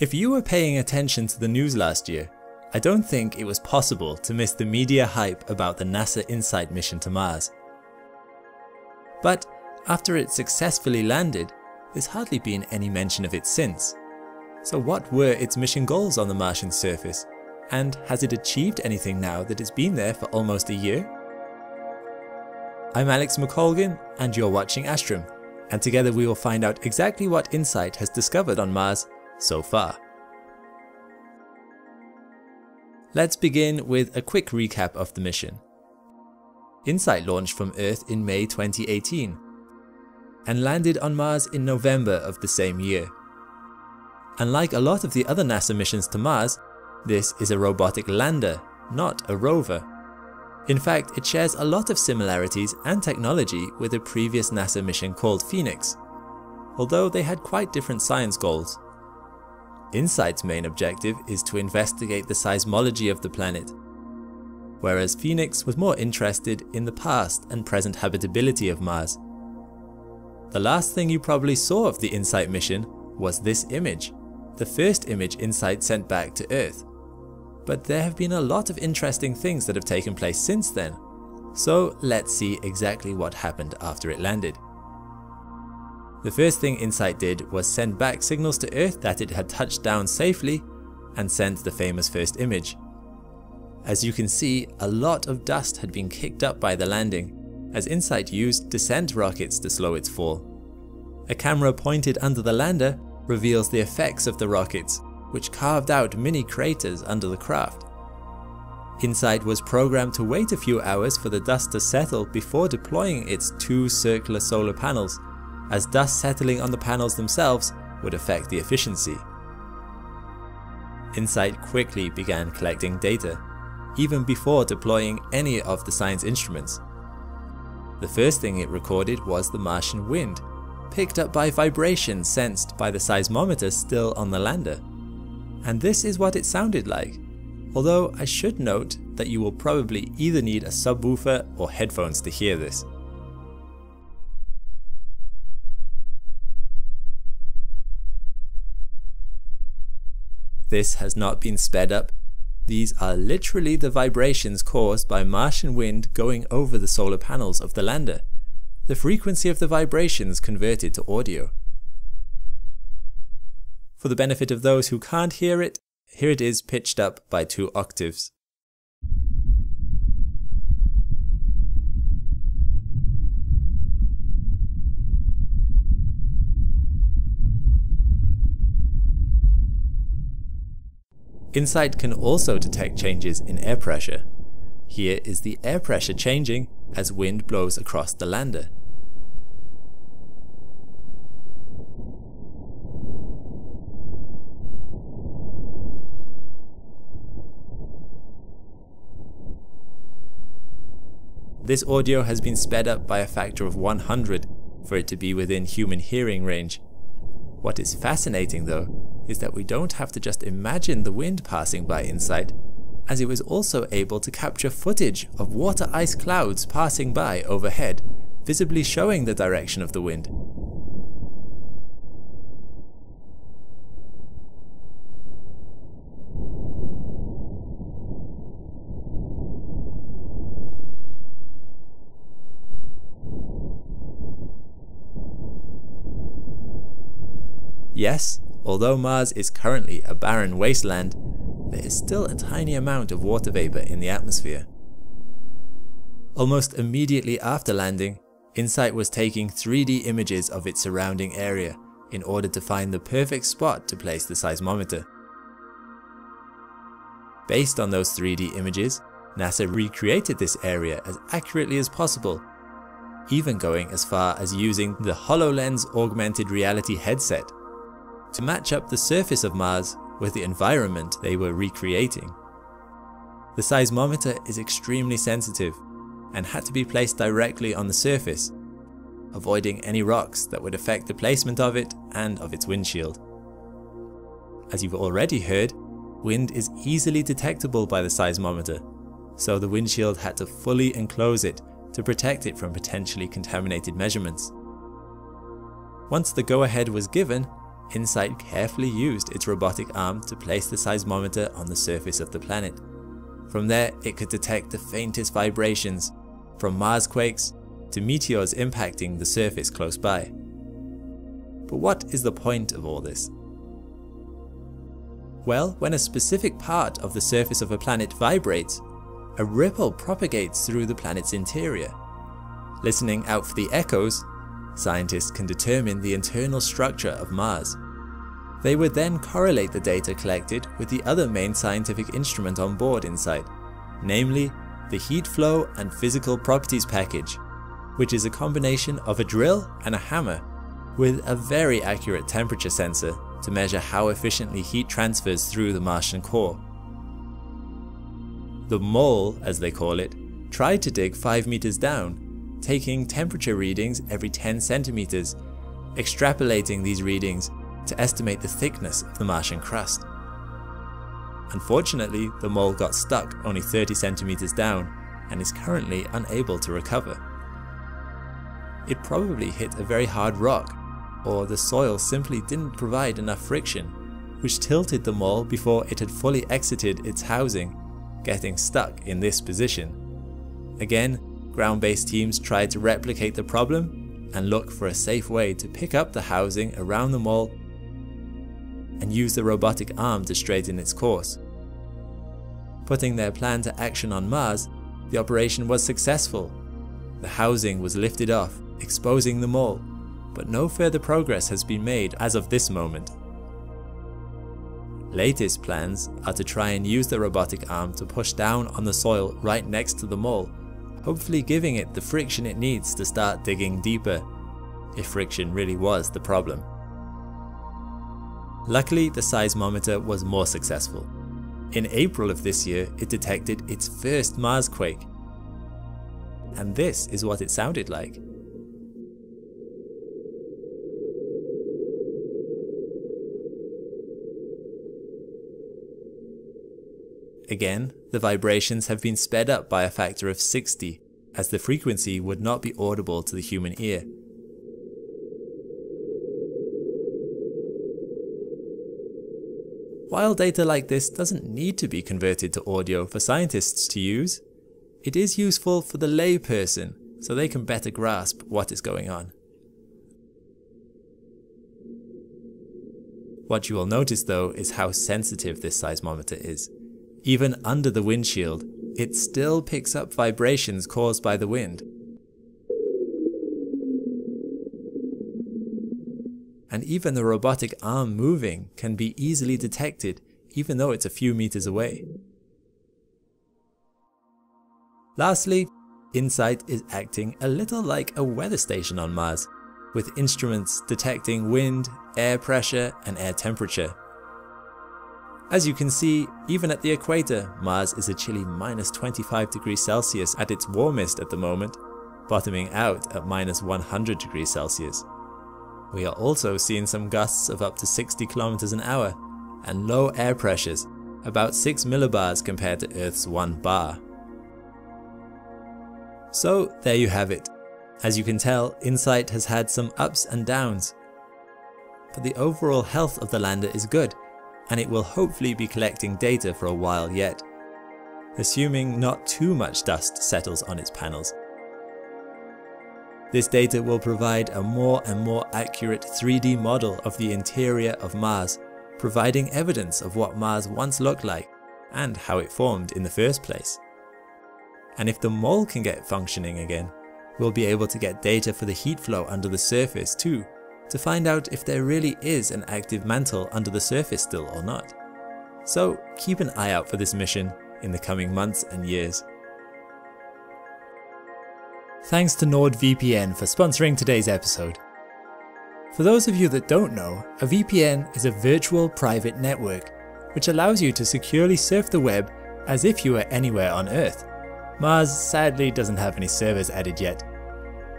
If you were paying attention to the news last year, I don't think it was possible to miss the media hype about the NASA InSight mission to Mars. But after it successfully landed, there's hardly been any mention of it since. So what were its mission goals on the Martian surface? And has it achieved anything now that it's been there for almost a year? I'm Alex McColgan and you're watching Astrum, and together we will find out exactly what InSight has discovered on Mars so far. Let's begin with a quick recap of the mission. InSight launched from Earth in May 2018 and landed on Mars in November of the same year. Unlike a lot of the other NASA missions to Mars, this is a robotic lander, not a rover. In fact, it shares a lot of similarities and technology with a previous NASA mission called Phoenix, although they had quite different science goals. InSight's main objective is to investigate the seismology of the planet, whereas Phoenix was more interested in the past and present habitability of Mars. The last thing you probably saw of the InSight mission was this image, the first image InSight sent back to Earth. But there have been a lot of interesting things that have taken place since then, so let's see exactly what happened after it landed. The first thing InSight did was send back signals to Earth that it had touched down safely and sent the famous first image. As you can see, a lot of dust had been kicked up by the landing, as InSight used descent rockets to slow its fall. A camera pointed under the lander reveals the effects of the rockets, which carved out mini craters under the craft. InSight was programmed to wait a few hours for the dust to settle before deploying its two circular solar panels, as dust settling on the panels themselves would affect the efficiency. InSight quickly began collecting data, even before deploying any of the science instruments. The first thing it recorded was the Martian wind, picked up by vibrations sensed by the seismometer still on the lander. And this is what it sounded like, although I should note that you will probably either need a subwoofer or headphones to hear this. This has not been sped up. These are literally the vibrations caused by Martian wind going over the solar panels of the lander. The frequency of the vibrations converted to audio. For the benefit of those who can't hear it, here it is pitched up by 2 octaves. InSight can also detect changes in air pressure. Here is the air pressure changing as wind blows across the lander. This audio has been sped up by a factor of 100 for it to be within human hearing range. What is fascinating though is that we don't have to just imagine the wind passing by InSight, as it was also able to capture footage of water ice clouds passing by overhead, visibly showing the direction of the wind. Yes, although Mars is currently a barren wasteland, there is still a tiny amount of water vapor in the atmosphere. Almost immediately after landing, InSight was taking 3D images of its surrounding area in order to find the perfect spot to place the seismometer. Based on those 3D images, NASA recreated this area as accurately as possible, even going as far as using the HoloLens augmented reality headset to match up the surface of Mars with the environment they were recreating. The seismometer is extremely sensitive and had to be placed directly on the surface, avoiding any rocks that would affect the placement of it and of its windshield. As you've already heard, wind is easily detectable by the seismometer, so the windshield had to fully enclose it to protect it from potentially contaminated measurements. Once the go-ahead was given, InSight carefully used its robotic arm to place the seismometer on the surface of the planet. From there, it could detect the faintest vibrations, from Mars quakes to meteors impacting the surface close by. But what is the point of all this? Well, when a specific part of the surface of a planet vibrates, a ripple propagates through the planet's interior. Listening out for the echoes, scientists can determine the internal structure of Mars. They would then correlate the data collected with the other main scientific instrument on board InSight, namely the Heat Flow and Physical Properties package, which is a combination of a drill and a hammer with a very accurate temperature sensor to measure how efficiently heat transfers through the Martian core. The mole, as they call it, tried to dig 5 meters down, taking temperature readings every 10 centimeters, extrapolating these readings to estimate the thickness of the Martian crust. Unfortunately, the mole got stuck only 30 centimeters down and is currently unable to recover. It probably hit a very hard rock, or the soil simply didn't provide enough friction, which tilted the mole before it had fully exited its housing, getting stuck in this position. Again, ground-based teams tried to replicate the problem and look for a safe way to pick up the housing around the mole and use the robotic arm to straighten its course. Putting their plan to action on Mars, the operation was successful. The housing was lifted off, exposing the mole, but no further progress has been made as of this moment. Latest plans are to try and use the robotic arm to push down on the soil right next to the mole, hopefully giving it the friction it needs to start digging deeper, if friction really was the problem. Luckily, the seismometer was more successful. In April of this year, it detected its first Mars quake. And this is what it sounded like. Again, the vibrations have been sped up by a factor of 60, as the frequency would not be audible to the human ear. While data like this doesn't need to be converted to audio for scientists to use, it is useful for the lay person so they can better grasp what is going on. What you will notice though is how sensitive this seismometer is. Even under the windshield, it still picks up vibrations caused by the wind. And even the robotic arm moving can be easily detected, even though it's a few meters away. Lastly, InSight is acting a little like a weather station on Mars, with instruments detecting wind, air pressure, and air temperature. As you can see, even at the equator, Mars is a chilly -25°C at its warmest at the moment, bottoming out at -100°C. We are also seeing some gusts of up to 60 km an hour, and low air pressures, about 6 millibars compared to Earth's 1 bar. So there you have it. As you can tell, InSight has had some ups and downs, but the overall health of the lander is good, and it will hopefully be collecting data for a while yet, assuming not too much dust settles on its panels. This data will provide a more and more accurate 3D model of the interior of Mars, providing evidence of what Mars once looked like and how it formed in the first place. And if the mole can get functioning again, we'll be able to get data for the heat flow under the surface too, to find out if there really is an active mantle under the surface still or not. So keep an eye out for this mission in the coming months and years. Thanks to NordVPN for sponsoring today's episode. For those of you that don't know, a VPN is a virtual private network, which allows you to securely surf the web as if you were anywhere on Earth. Mars sadly doesn't have any servers added yet.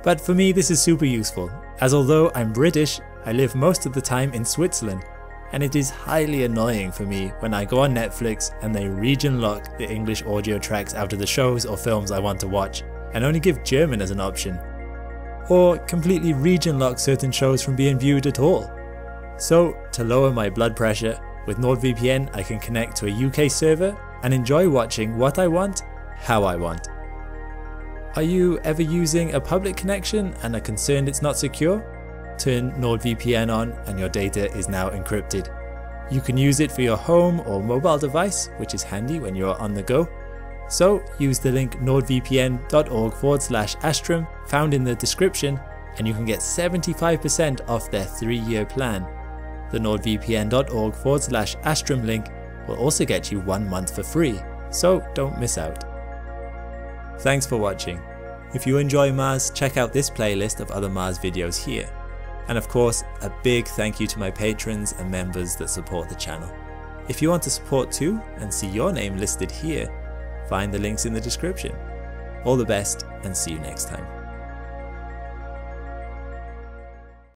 But for me this is super useful, as although I'm British, I live most of the time in Switzerland, and it is highly annoying for me when I go on Netflix and they region lock the English audio tracks out of the shows or films I want to watch, and only give German as an option, or completely region lock certain shows from being viewed at all. So to lower my blood pressure, with NordVPN I can connect to a UK server and enjoy watching what I want, how I want. Are you ever using a public connection and are concerned it's not secure? Turn NordVPN on and your data is now encrypted. You can use it for your home or mobile device, which is handy when you're on the go. So use the link nordvpn.org/astrum found in the description and you can get 75% off their 3-year plan. The nordvpn.org/astrum link will also get you 1 month for free, so don't miss out. Thanks for watching. If you enjoy Mars, check out this playlist of other Mars videos here. And of course, a big thank you to my patrons and members that support the channel. If you want to support too and see your name listed here, find the links in the description. All the best and see you next time.